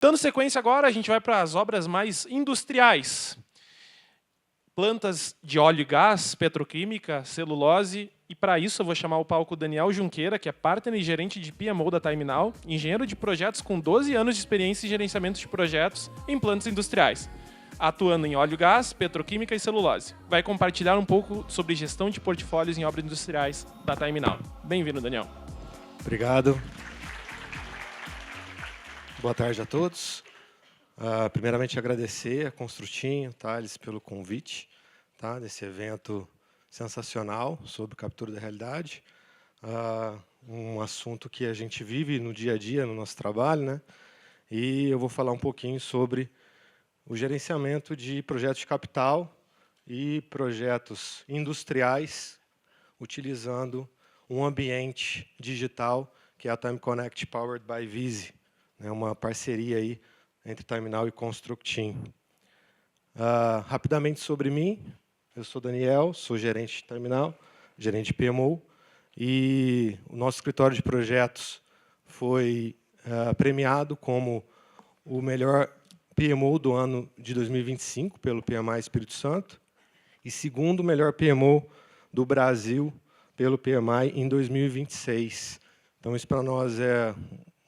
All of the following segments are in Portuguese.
Dando sequência agora, a gente vai para as obras mais industriais. Plantas de óleo e gás, petroquímica, celulose. E para isso eu vou chamar o palco Daniel Junqueira, que é partner e gerente de PMO da TimeNow, engenheiro de projetos com 12 anos de experiência em gerenciamento de projetos em plantas industriais, atuando em óleo e gás, petroquímica e celulose. Vai compartilhar um pouco sobre gestão de portfólios em obras industriais da TimeNow. Bem-vindo, Daniel. Obrigado. Boa tarde a todos. Primeiramente, agradecer a Construtinho, Thales, pelo convite, desse evento sensacional sobre captura da realidade. Um assunto que a gente vive no dia a dia, no nosso trabalho, né? E eu vou falar um pouquinho sobre o gerenciamento de projetos de capital e projetos industriais, utilizando um ambiente digital, que é a Time Connect Powered by Visi. É uma parceria aí entre TimeNow e Constructim. Rapidamente sobre mim, eu sou Daniel, sou gerente de TimeNow, gerente de PMO, e o nosso escritório de projetos foi premiado como o melhor PMO do ano de 2025 pelo PMI Espírito Santo e segundo melhor PMO do Brasil pelo PMI em 2026. Então, isso para nós é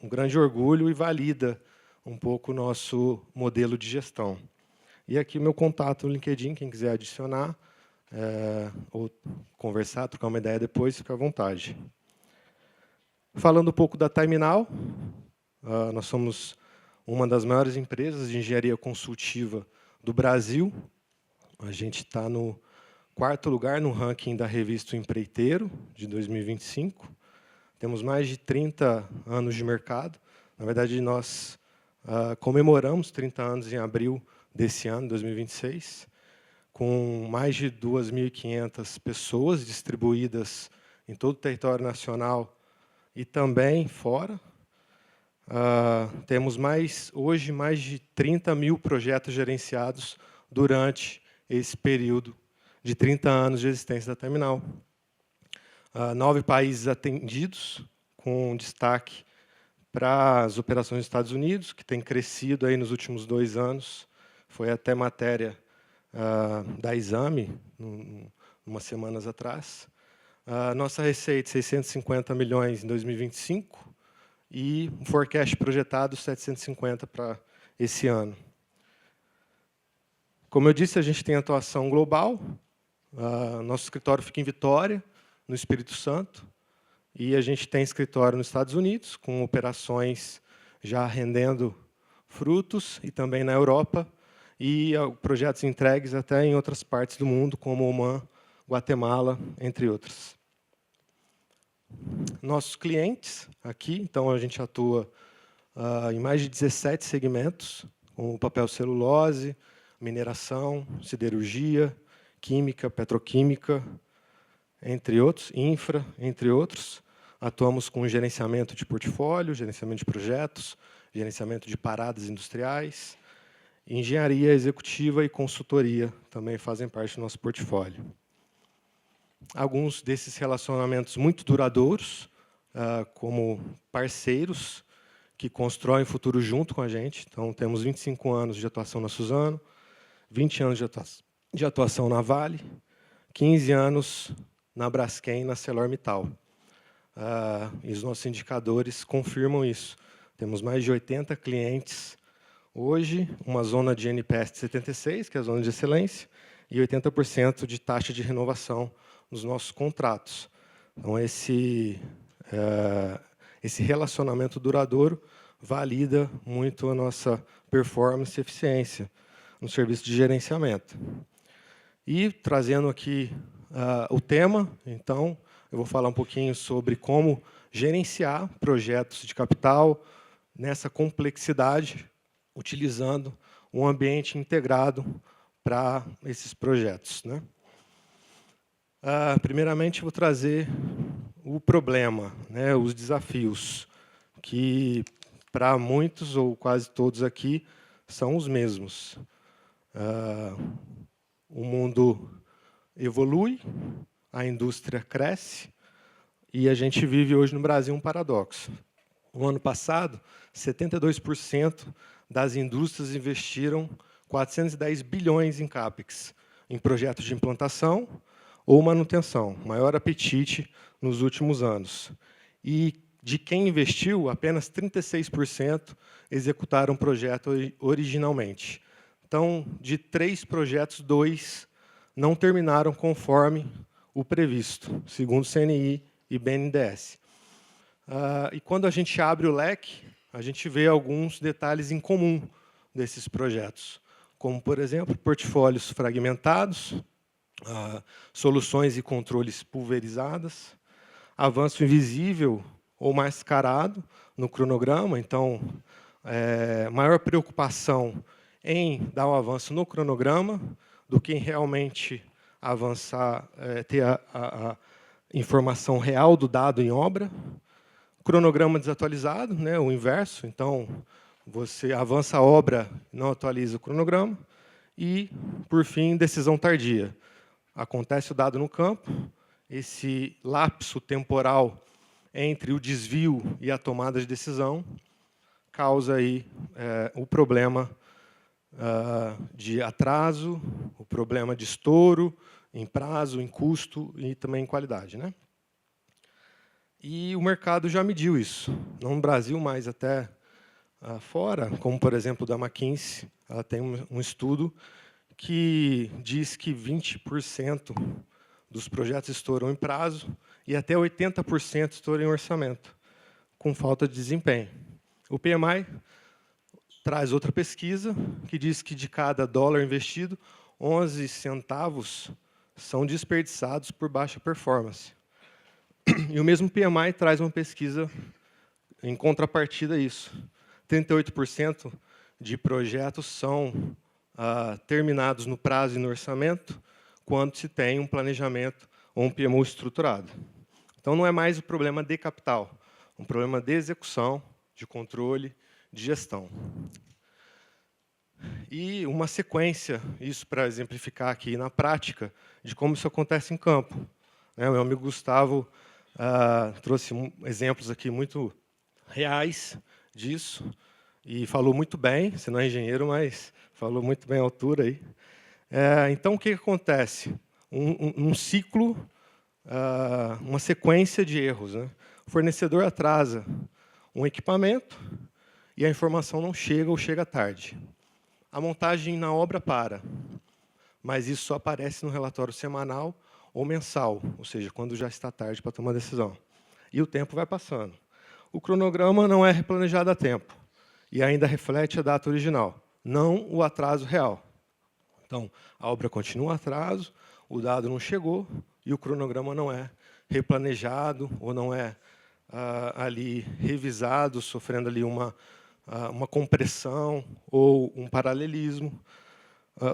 um grande orgulho e valida um pouco o nosso modelo de gestão. E aqui o meu contato no LinkedIn, quem quiser adicionar, ou conversar, trocar uma ideia depois, fica à vontade. Falando um pouco da TimeNow, nós somos uma das maiores empresas de engenharia consultiva do Brasil. A gente está no 4º lugar no ranking da revista O Empreiteiro, de 2025. Temos mais de 30 anos de mercado. Na verdade, nós comemoramos 30 anos em abril desse ano, 2026, com mais de 2.500 pessoas distribuídas em todo o território nacional e também fora. Temos hoje mais de 30 mil projetos gerenciados durante esse período de 30 anos de existência da TimeNow. 9 países atendidos, com destaque para as operações dos Estados Unidos, que tem crescido aí nos últimos 2 anos. Foi até matéria da Exame, umas semanas atrás. Nossa receita, 650 milhões em 2025 e um forecast projetado 750 para esse ano. Como eu disse, a gente tem atuação global. Nosso escritório fica em Vitória, no Espírito Santo, e a gente tem escritório nos Estados Unidos, com operações já rendendo frutos, e também na Europa, e projetos entregues até em outras partes do mundo, como Oman, Guatemala, entre outros. Nossos clientes aqui, então a gente atua em mais de 17 segmentos, como papel celulose, mineração, siderurgia, química, petroquímica, entre outros, infra, entre outros. Atuamos com gerenciamento de portfólio, gerenciamento de projetos, gerenciamento de paradas industriais, engenharia executiva e consultoria também fazem parte do nosso portfólio. Alguns desses relacionamentos muito duradouros, como parceiros que constroem o futuro junto com a gente. Então, temos 25 anos de atuação na Suzano, 20 anos de atuação na Vale, 15 anos na Braskem e na ArcelorMittal. E os nossos indicadores confirmam isso. Temos mais de 80 clientes hoje, uma zona de NPS de 76, que é a zona de excelência, e 80% de taxa de renovação nos nossos contratos. Então, esse relacionamento duradouro valida muito a nossa performance e eficiência no serviço de gerenciamento. E, trazendo aqui o tema, então, eu vou falar um pouquinho sobre como gerenciar projetos de capital nessa complexidade, utilizando um ambiente integrado para esses projetos, né? Primeiramente, vou trazer o problema, né, os desafios, que para muitos ou quase todos aqui são os mesmos. O mundo evolui, a indústria cresce, e a gente vive hoje no Brasil um paradoxo. No ano passado, 72% das indústrias investiram 410 bilhões em CAPEX, em projetos de implantação ou manutenção, maior apetite nos últimos anos. E de quem investiu, apenas 36% executaram o projeto originalmente. Então, de 3 projetos, 2 não terminaram conforme o previsto, segundo o CNI e BNDES. E quando a gente abre o leque, a gente vê alguns detalhes em comum desses projetos, como, por exemplo, portfólios fragmentados, soluções e controles pulverizadas, avanço invisível ou mascarado no cronograma. Então, maior preocupação em dar um avanço no cronograma do que em realmente avançar, ter a informação real do dado em obra. Cronograma desatualizado, né, o inverso. Então, você avança a obra, não atualiza o cronograma. E, por fim, decisão tardia. Acontece o dado no campo, esse lapso temporal entre o desvio e a tomada de decisão causa aí o problema de atraso, o problema de estouro em prazo, em custo e também em qualidade, né? E o mercado já mediu isso, não no Brasil, mas até fora, como, por exemplo, da McKinsey. Ela tem um estudo que diz que 20% dos projetos estouram em prazo e até 80% estouram em orçamento, com falta de desempenho. O PMI traz outra pesquisa que diz que de cada dólar investido, 11 centavos são desperdiçados por baixa performance. E o mesmo PMI traz uma pesquisa em contrapartida a isso. 38% de projetos são terminados no prazo e no orçamento, quando se tem um planejamento ou um PMO estruturado. Então, não é mais o problema de capital, um problema de execução, de controle, de gestão. E uma sequência, isso para exemplificar aqui na prática, de como isso acontece em campo. O meu amigo Gustavo trouxe exemplos aqui muito reais disso, e falou muito bem. Você não é engenheiro, mas falou muito bem a altura aí. Então, o que acontece? Um ciclo, uma sequência de erros, né? O fornecedor atrasa um equipamento e a informação não chega ou chega tarde. A montagem na obra para, mas isso só aparece no relatório semanal ou mensal, ou seja, quando já está tarde para tomar decisão. E o tempo vai passando. O cronograma não é replanejado a tempo e ainda reflete a data original, não o atraso real. Então, a obra continua atraso, o dado não chegou e o cronograma não é replanejado ou não é ali revisado, sofrendo ali uma compressão ou um paralelismo.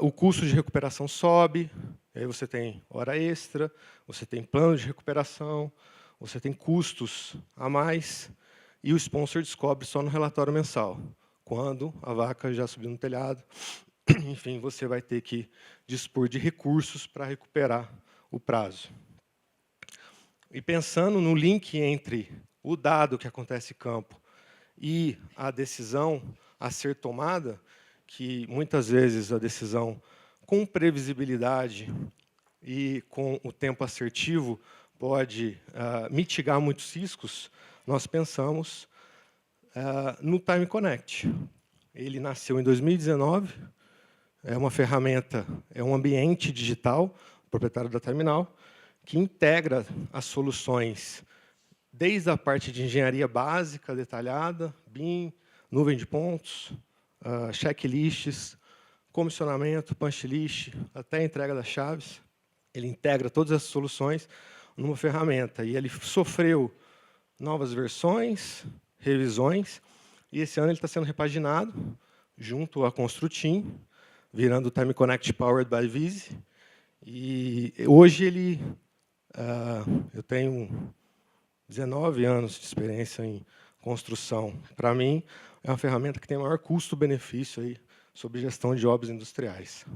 O custo de recuperação sobe, aí você tem hora extra, você tem plano de recuperação, você tem custos a mais, e o sponsor descobre só no relatório mensal, quando a vaca já subiu no telhado. Enfim, você vai ter que dispor de recursos para recuperar o prazo. E pensando no link entre o dado que acontece em campo e a decisão a ser tomada, que muitas vezes a decisão com previsibilidade e com o tempo assertivo pode mitigar muitos riscos, nós pensamos no Time Connect. Ele nasceu em 2019, é uma ferramenta, é um ambiente digital, proprietário da Terminal, que integra as soluções desde a parte de engenharia básica, detalhada, BIM, nuvem de pontos, checklists, comissionamento, punch list, até a entrega das chaves. Ele integra todas essas soluções numa ferramenta. E ele sofreu novas versões, revisões, e esse ano ele está sendo repaginado junto à Construteam, virando o Time Connect Powered by Visi. E hoje eu tenho 19 anos de experiência em construção. Para mim, é uma ferramenta que tem maior custo-benefício aí sobre gestão de obras industriais.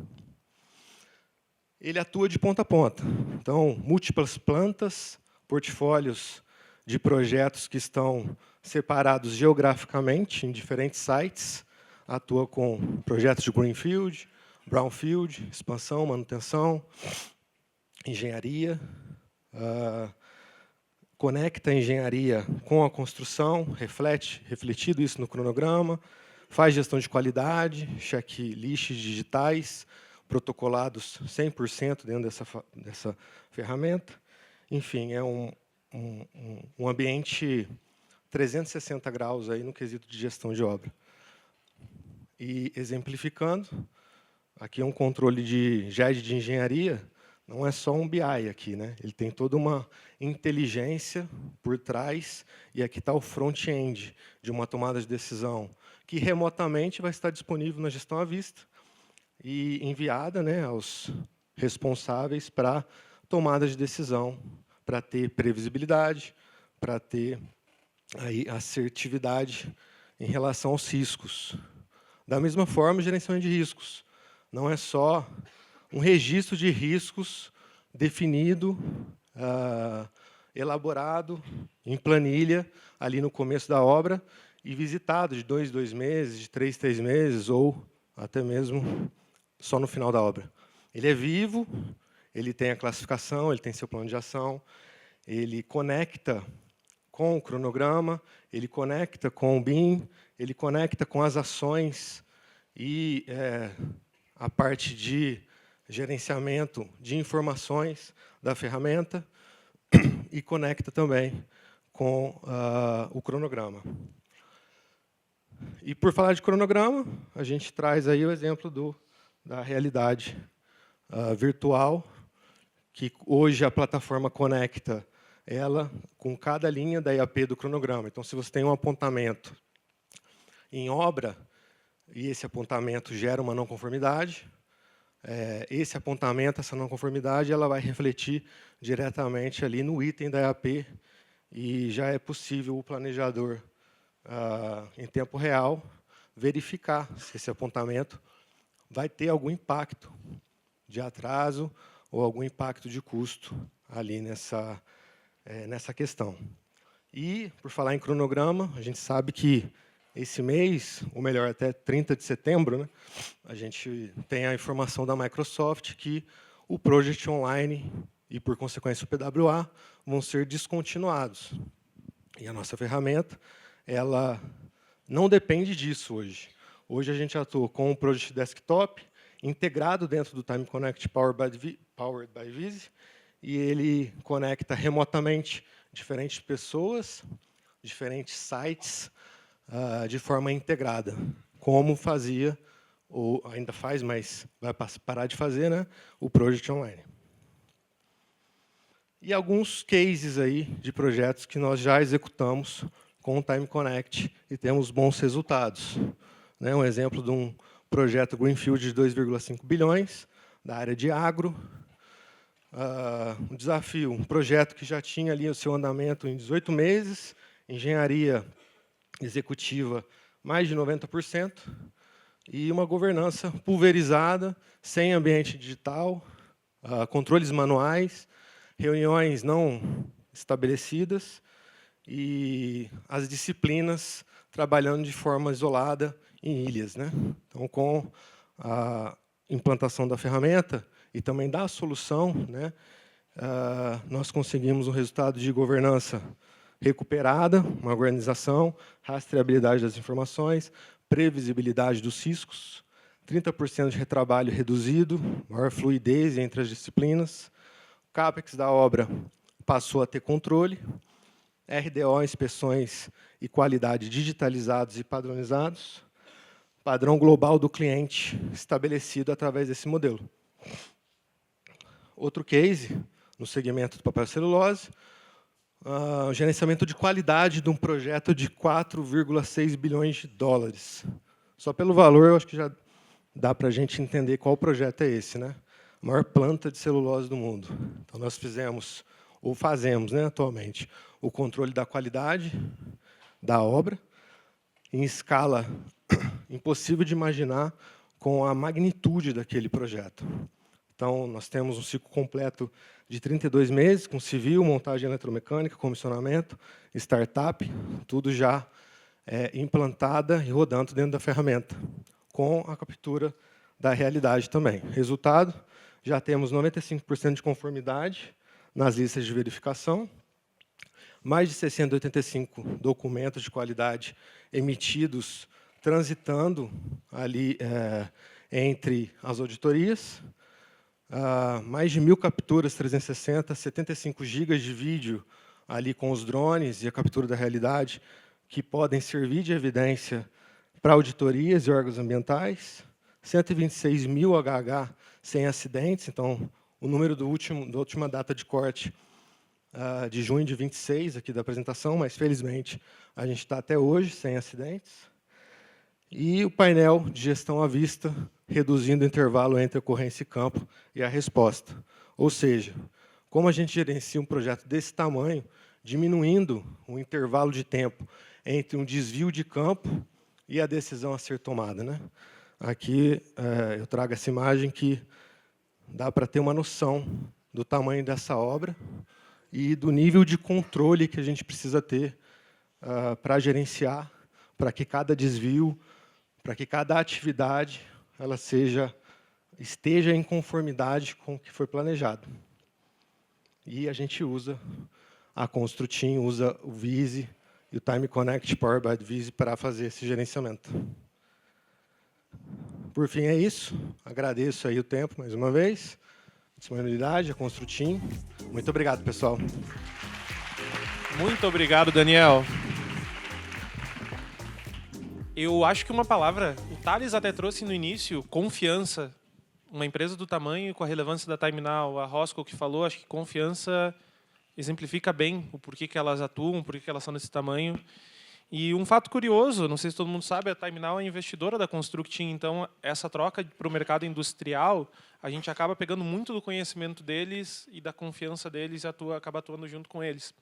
Ele atua de ponta a ponta. Então, múltiplas plantas, portfólios de projetos que estão separados geograficamente em diferentes sites, atua com projetos de greenfield, brownfield, expansão, manutenção, engenharia, conecta a engenharia com a construção, refletido isso no cronograma, faz gestão de qualidade, checklists digitais, protocolados 100% dentro dessa ferramenta. Enfim, é um ambiente 360 graus aí no quesito de gestão de obra. E, exemplificando, aqui é um controle de GED de engenharia, não é só um BI aqui, né? Ele tem toda uma inteligência por trás, e aqui está o front-end de uma tomada de decisão, que remotamente vai estar disponível na gestão à vista e enviada, né, aos responsáveis para tomada de decisão, para ter previsibilidade, para ter aí assertividade em relação aos riscos. Da mesma forma, o gerenciamento de riscos. Não é só um registro de riscos definido, elaborado em planilha, ali no começo da obra, e visitado de 2 meses, de 3 meses, ou até mesmo só no final da obra. Ele é vivo, ele tem a classificação, ele tem seu plano de ação, ele conecta com o cronograma, ele conecta com o BIM, ele conecta com as ações e a parte de gerenciamento de informações da ferramenta e conecta também com o cronograma. E, por falar de cronograma, a gente traz aí o exemplo da realidade virtual, que hoje a plataforma conecta ela com cada linha da IAP do cronograma. Então, se você tem um apontamento em obra, e esse apontamento gera uma não conformidade, esse apontamento, essa não conformidade, ela vai refletir diretamente ali no item da IAP, e já é possível o planejador, em tempo real, verificar se esse apontamento vai ter algum impacto de atraso ou algum impacto de custo ali nessa questão. E, por falar em cronograma, a gente sabe que esse mês, ou melhor, até 30 de setembro, né, a gente tem a informação da Microsoft que o Project Online e, por consequência, o PWA vão ser descontinuados. E a nossa ferramenta, ela não depende disso hoje. Hoje a gente atua com o Project Desktop, integrado dentro do Time Connect Powered by Visi, e ele conecta remotamente diferentes pessoas, diferentes sites, de forma integrada, como fazia, ou ainda faz, mas vai parar de fazer, né, o Project Online. E alguns cases aí de projetos que nós já executamos com o Time Connect e temos bons resultados. Né, um exemplo de um projeto Greenfield de 2,5 bilhões, da área de agro. Um desafio, um projeto que já tinha ali o seu andamento em 18 meses, engenharia executiva mais de 90%, e uma governança pulverizada, sem ambiente digital, controles manuais, reuniões não estabelecidas, e as disciplinas trabalhando de forma isolada em ilhas, né? Então, com a implantação da ferramenta e também da solução, né, nós conseguimos um resultado de governança recuperada, uma organização, rastreabilidade das informações, previsibilidade dos riscos, 30% de retrabalho reduzido, maior fluidez entre as disciplinas, o CAPEX da obra passou a ter controle, RDO, inspeções e qualidade digitalizados e padronizados, padrão global do cliente estabelecido através desse modelo. Outro case, no segmento do papel e celulose, o gerenciamento de qualidade de um projeto de 4,6 bilhões de dólares. Só pelo valor, eu acho que já dá para a gente entender qual projeto é esse, né? A maior planta de celulose do mundo. Então, nós fizemos, ou fazemos, né, atualmente, o controle da qualidade da obra, em escala impossível de imaginar com a magnitude daquele projeto. Então, nós temos um ciclo completo de 32 meses, com civil, montagem eletromecânica, comissionamento, startup, tudo já implantada e rodando dentro da ferramenta, com a captura da realidade também. Resultado, já temos 95% de conformidade nas listas de verificação, mais de 685 documentos de qualidade emitidos, transitando ali entre as auditorias, mais de 1.000 capturas 360, 75 gigas de vídeo ali com os drones e a captura da realidade, que podem servir de evidência para auditorias e órgãos ambientais, 126 mil HH sem acidentes, então o número da última data de corte de junho de 26 aqui da apresentação, mas felizmente a gente está até hoje sem acidentes. E o painel de gestão à vista, reduzindo o intervalo entre a ocorrência e campo e a resposta. Ou seja, como a gente gerencia um projeto desse tamanho, diminuindo o intervalo de tempo entre um desvio de campo e a decisão a ser tomada, né? Aqui eu trago essa imagem que dá para ter uma noção do tamanho dessa obra e do nível de controle que a gente precisa ter para gerenciar, para que cada desvio, para que cada atividade ela esteja em conformidade com o que foi planejado. E a gente usa a Construtim, usa o Vise e o Time Connect Powered by Vise para fazer esse gerenciamento. Por fim, é isso. Agradeço aí o tempo, mais uma vez. Disponibilidade, a Construtim. Muito obrigado, pessoal. Muito obrigado, Daniel. Eu acho que uma palavra, o Thales até trouxe no início, confiança. Uma empresa do tamanho, com a relevância da TimeNow, a Rosco que falou, acho que confiança exemplifica bem o porquê que elas atuam, porquê que elas são desse tamanho. E um fato curioso, não sei se todo mundo sabe, a TimeNow é investidora da Constructing, então essa troca para o mercado industrial, a gente acaba pegando muito do conhecimento deles e da confiança deles e acaba atuando junto com eles.